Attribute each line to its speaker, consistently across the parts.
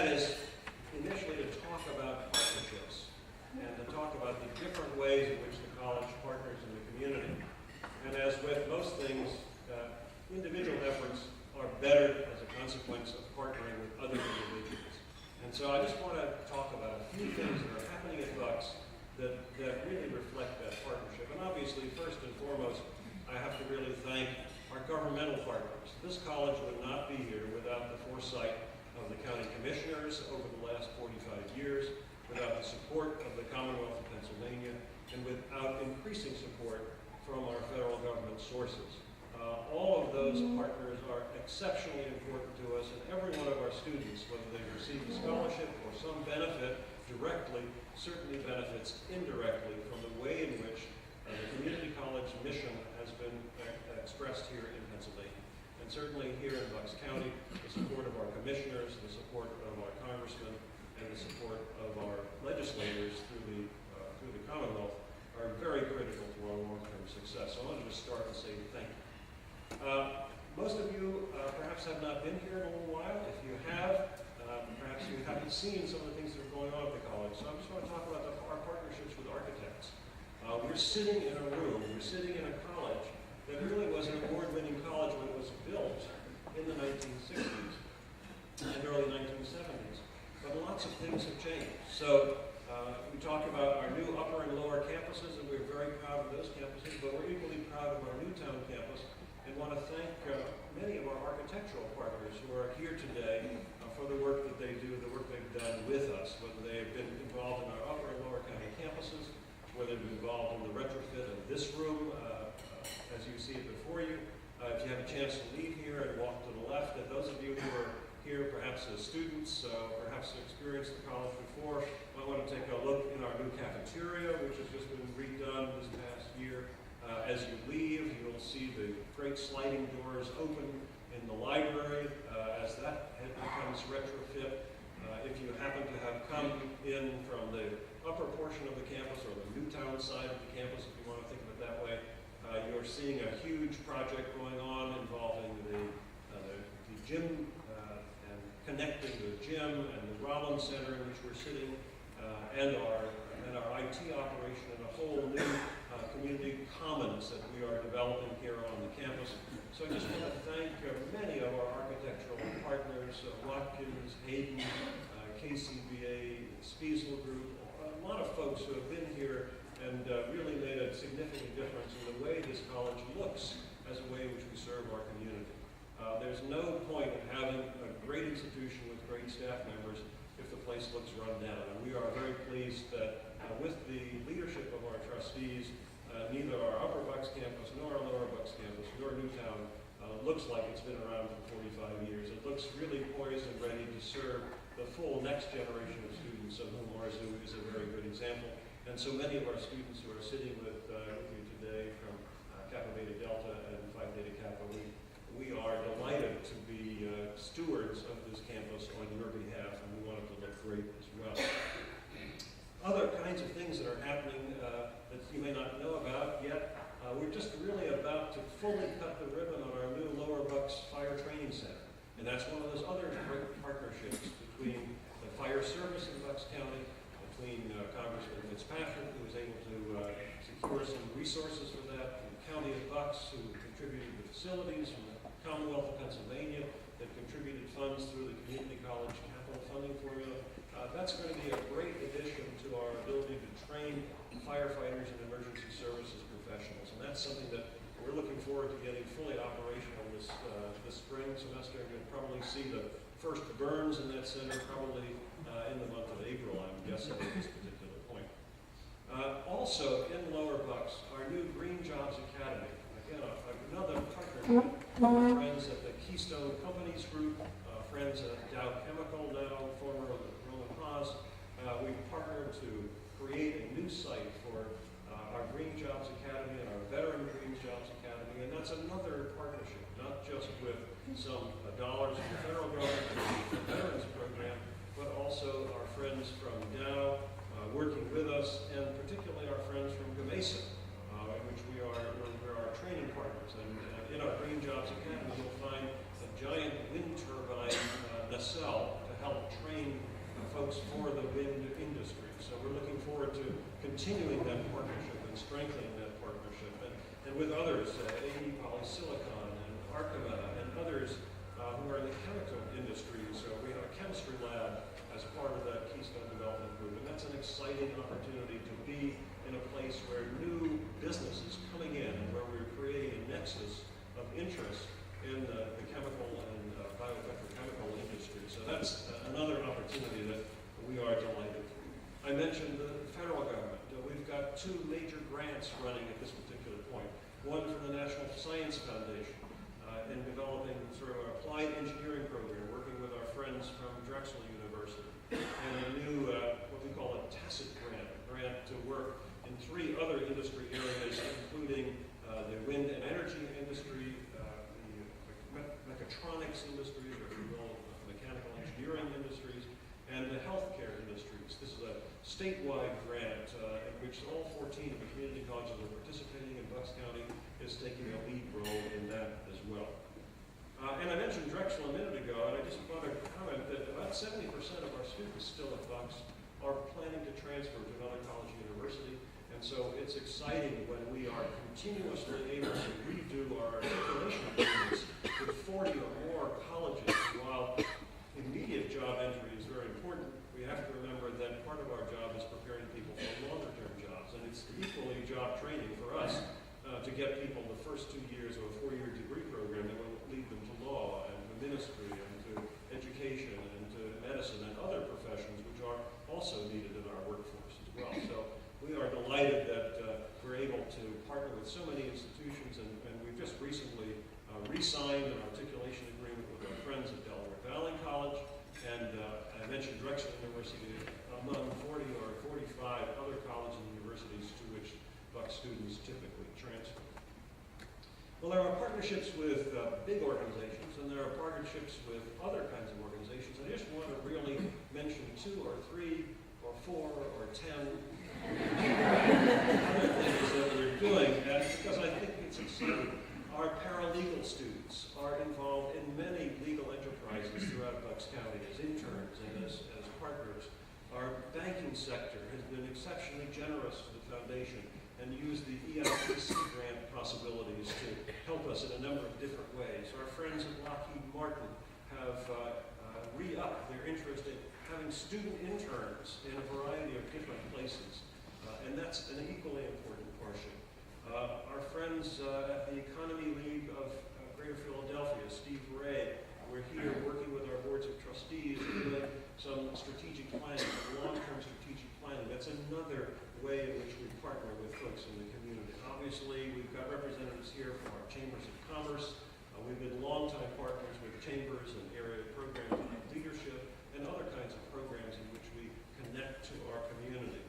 Speaker 1: that is initially to talk about partnerships and to talk about the different ways in which the college partners in the community. And as with most things, individual efforts are better as a consequence of partnering with other individuals. And so I just want to talk about a few things that are happening at Bucks that really reflect that partnership. And obviously, first and foremost, I have to really thank our governmental partners. This college would not be here without the foresight of the county commissioners over the last 45 years, without the support of the Commonwealth of Pennsylvania, and without increasing support from our federal government sources. All of those partners are exceptionally important to us, and every one of our students, whether they receive a scholarship or some benefit directly, certainly benefits indirectly from the way in which the community college mission has been expressed here in Pennsylvania. And certainly here in Bucks County, the support of our commissioners, the support of our congressmen, and the support of our legislators through the Commonwealth are very critical to our long-term success. So I wanted to start and say thank you. Most of you perhaps have not been here in a little while. If you have, perhaps you haven't seen some of the things that are going on at the college. So I just want to talk about our partnerships with architects. We're sitting in a room, we're sitting in a college that really was an award-winning college when it was built in the 1960s and early 1970s. But lots of things have changed. So we talk about our new upper and lower campuses, and we're very proud of those campuses, but we're equally proud of our Newtown campus, and want to thank many of our architectural partners who are here today for the work that they do, the work they've done with us, whether they have been involved in our upper and lower county campuses, whether they've been involved in the retrofit of this room, as you see it before you. If you have a chance to leave here and walk to the left, and those of you who are here perhaps as students, perhaps experienced the college before, might want to take a look in our new cafeteria, which has just been redone this past year. As you leave, you'll see the great sliding doors open in the library as that becomes retrofit. If you happen to have come in from the upper portion of the campus or the Newtown side of the campus, if you want to think of it that way, you're seeing a huge project going on involving the gym and connecting the gym and the Rollins Center in which we're sitting, and our IT operation and a whole new community commons that we are developing here on the campus. So I just want to thank many of our architectural partners, Watkins, Hayden, KCBA, Spiesel Group, a lot of folks who have been here and really made a significant difference in the way this college looks as a way in which we serve our community. There's no point in having a great institution with great staff members if the place looks run down. And we are very pleased that with the leadership of our trustees, neither our Upper Bucks campus nor our Lower Bucks campus nor Newtown looks like it's been around for 45 years. It looks really poised and ready to serve the full next generation of students, of whom Arzu is a very good example. And so many of our students who are sitting with you today from Kappa Beta Delta and Phi Theta Kappa, we are delighted to be stewards of this campus on your behalf, and we want it to look great as well. Other kinds of things that are happening that you may not know about yet, we're just really about to fully cut the ribbon on our new Lower Bucks Fire Training Center. And that's one of those other great partnerships between the fire service in Bucks County, between Congressman Fitzpatrick, who was able to secure some resources for that, from the County of Bucks, who contributed the facilities, from the Commonwealth of Pennsylvania, that contributed funds through the Community College Capital Funding Formula. That's going to be a great addition to our ability to train firefighters and emergency services professionals. And that's something that we're looking forward to getting fully operational this spring semester. You'll probably see the first burns in that center probably in the month of April, I'm guessing, at this particular point. Also, in Lower Bucks, our new Green Jobs Academy. Again, another partnership with friends at the Keystone Companies Group, friends at Dow Chemical now, former Roland Haas. We've partnered to create a new site for our Green Jobs Academy and our Veteran Green Jobs Academy, and that's another partnership, not just with some dollars from the federal government for the Veterans Program, but also our friends from Dow working with us, and particularly our friends from Gamesa, in which we're our training partners. And in our Green Jobs Academy, you'll find a giant wind turbine nacelle to help train folks for the wind industry. So we're looking forward to continuing that partnership and strengthening that partnership. And with others, AE Polysilicon and Arkema and others who are in the chemical industry. So we have a chemistry lab as part of that Keystone Development Group. And that's an exciting opportunity to be in a place where new business is coming in and where we're creating a nexus of interest in the chemical and biopetrochemical industry. So that's another opportunity that we are delighted. I mentioned the federal government. We've got two major grants running at this particular point. One from the National Science Foundation in developing sort of an applied engineering program, working with our friends from Drexel University, and a new, what we call a tacit grant to work in 3 other industry areas, including the wind and energy industry, the mechatronics industries, or if you will, mechanical engineering industries, and the healthcare industries. This is a statewide grant in which all 14 of the community colleges are participating, and Bucks County is taking a lead role in that as well. And I mentioned Drexel a minute ago, and I just want to comment that about 70% of our students still at Bucks are planning to transfer to another college or university. And so it's exciting when we are continuously able to redo our articulation agreements with 40 or more colleges. While immediate job entry is very important, we have to remember that part of our job is preparing people for longer-term jobs. And it's equally job training for us to get people the first 2 years of a 4-year degree program that will lead them to law and to ministry and to education and to medicine and other professions which are also needed in our workforce as well. So we are delighted that we're able to partner with so many institutions, and we've just recently re-signed an articulation agreement with our friends at Delaware Valley College, and I mentioned Drexel University among 40 or 45 other colleges and universities to which Bucks students typically transfer. Well, there are partnerships with big organizations, and there are partnerships with other kinds of organizations. I just want to really mention 2 or 3 or 4 or 10 other things that we're doing, and because I think it's exciting. Our paralegal students are involved in many legal enterprises throughout Bucks County as interns and as partners. Our banking sector has been exceptionally generous to the foundation and used the EIPC grant possibilities to help us in a number of different ways. Our friends at Lockheed Martin have re-upped their interest in having student interns in a variety of different places, and that's an equally important portion. Our friends at the Economy League of Greater Philadelphia, Steve Ray, we're here working with our boards of trustees doing some strategic planning, long-term strategic planning. That's another way in which we partner with folks in the community. Obviously, we've got representatives here from our chambers of commerce. We've been longtime partners with chambers and area programs on leadership and other kinds of programs in which we connect to our community.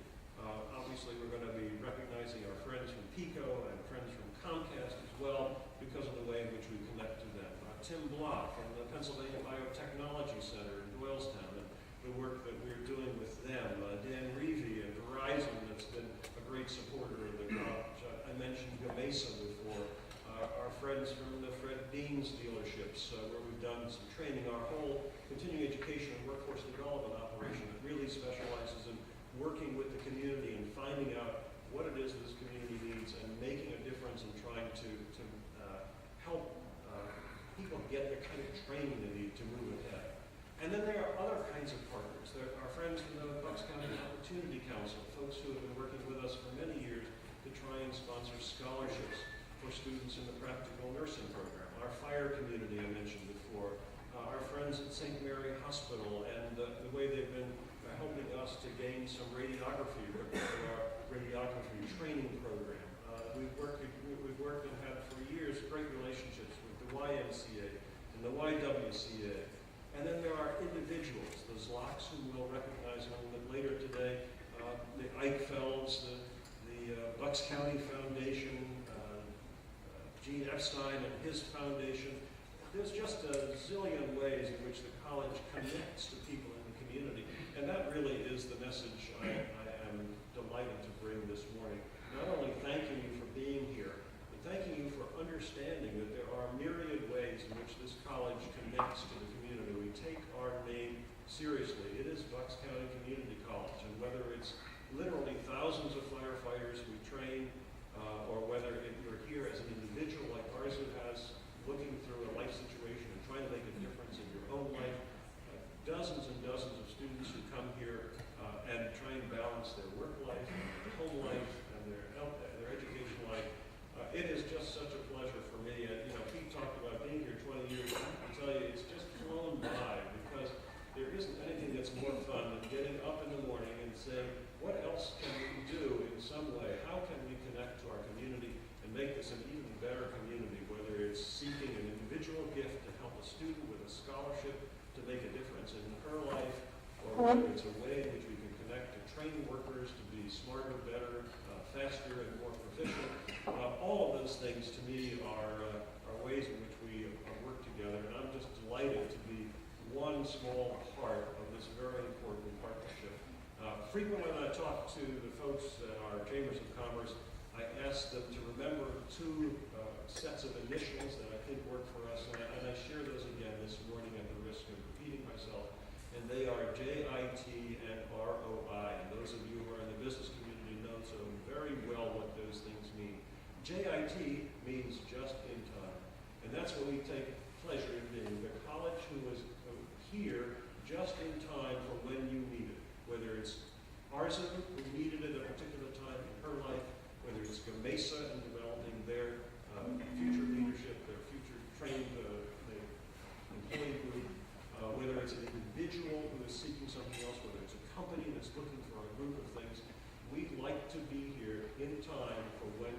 Speaker 1: Obviously, we're going to be recognizing our friends from PICO and friends from Comcast as well because of the way in which we connect to them. Tim Block from the Pennsylvania Biotechnology Center in Doylestown and the work that we're doing with them. Dan Reevy and Verizon, that's been a great supporter of the college. I mentioned Gamesa before. Our friends from the Fred Beans dealerships, where we've done some training. Our whole continuing education and workforce development operation that really specializes in working with the community and finding out what it is this community needs and making a difference and trying to help people get the kind of training they need to move ahead. And then there are other kinds of partners. There are our friends from the Bucks County Opportunity Council, folks who have been working with us for many years to try and sponsor scholarships for students in the practical nursing program. Our fire community I mentioned before. Our friends at St. Mary Hospital and the way they've been helping us to gain some radiography for our radiography training program. We've worked and had for years great relationships with the YMCA and the YWCA. And then there are individuals, the Zlocks, who we'll recognize a little bit later today, the Eichfelds, the Bucks County Foundation, Gene Epstein and his foundation. There's just a zillion ways in which the college connects to people in the community. And that really is the message I am delighted to bring this morning. Not only thanking you for being here, but thanking you for understanding that there are myriad ways in which this college connects to the community. We take our name seriously. It is Bucks County Community College, and whether it's literally thousands of firefighters we train, or whether you're here as an individual like Arzu has, looking through a life situation and trying to make a difference in your own life, dozens and dozens of students who come here and try and balance their work life, their home life, and their education life. It is just such a pleasure for me. And Pete talked about being here 20 years. I can tell you, it's just flown by, because there isn't anything that's more fun than getting up in the morning and saying, what else can we do in some way? How can we connect to our community and make this an even better community, whether it's seeking an individual gift to help a student with a scholarship to make a difference in her life, or whether it's a way in which we can connect to train workers to be smarter, better, faster, and more proficient. All of those things, to me, are ways in which we work together, and I'm just delighted to be one small part of this very important partnership. Frequently when I talk to the folks at our Chambers of Commerce, I ask them to remember two sets of initials that I think work for us, and I share those again this morning at the risk of repeating myself, and they are JIT and ROI, and those of you who are in the business community know so very well what those things mean. JIT means just in time, and that's what we take pleasure in being, the college who is here just in time for when you need it, whether it's Arzu, who needed it at a particular time in her life, whether it's Gamesa in developing their future leadership, their future trained employee group, whether it's an individual who is seeking something else, whether it's a company that's looking for a group of things. We'd like to be here in time for when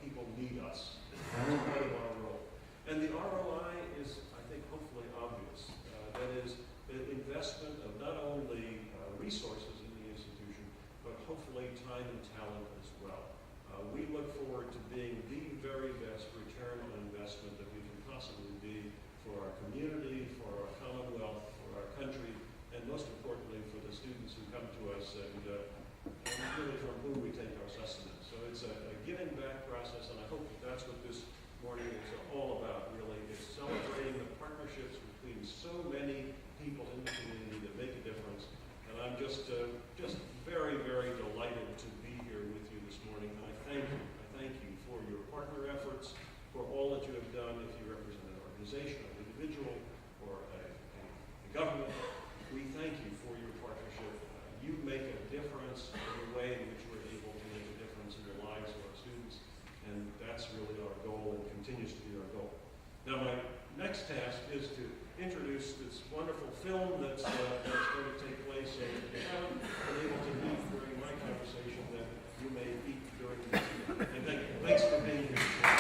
Speaker 1: people need us. That's part of our role. And the ROI is, I think, hopefully obvious. That is the investment of not only resources in the institution, but hopefully time and talent as well. We look forward to being the very best return on investment that we can possibly be for our community, for our Commonwealth, for our country, and most importantly for the students who come to us and really from whom we take our sustenance. So it's a giving back process, and I hope that's what this morning is all about, really. It's celebrating the partnerships between so many people in the community that make a difference. And I'm just very, very delighted to be here with you this morning. And I thank you for your partner efforts, for all that you have done. If you represent an organization, an individual, or a government, we thank you for your partnership. You make a difference in the way in which we're able to make a difference in the lives of our students. And that's really our goal and continues to be our goal. Now, my next task is to introduce this wonderful film that's going to take place. So if you haven't been able to meet during my conversation, then you may meet during this. And thanks for being here.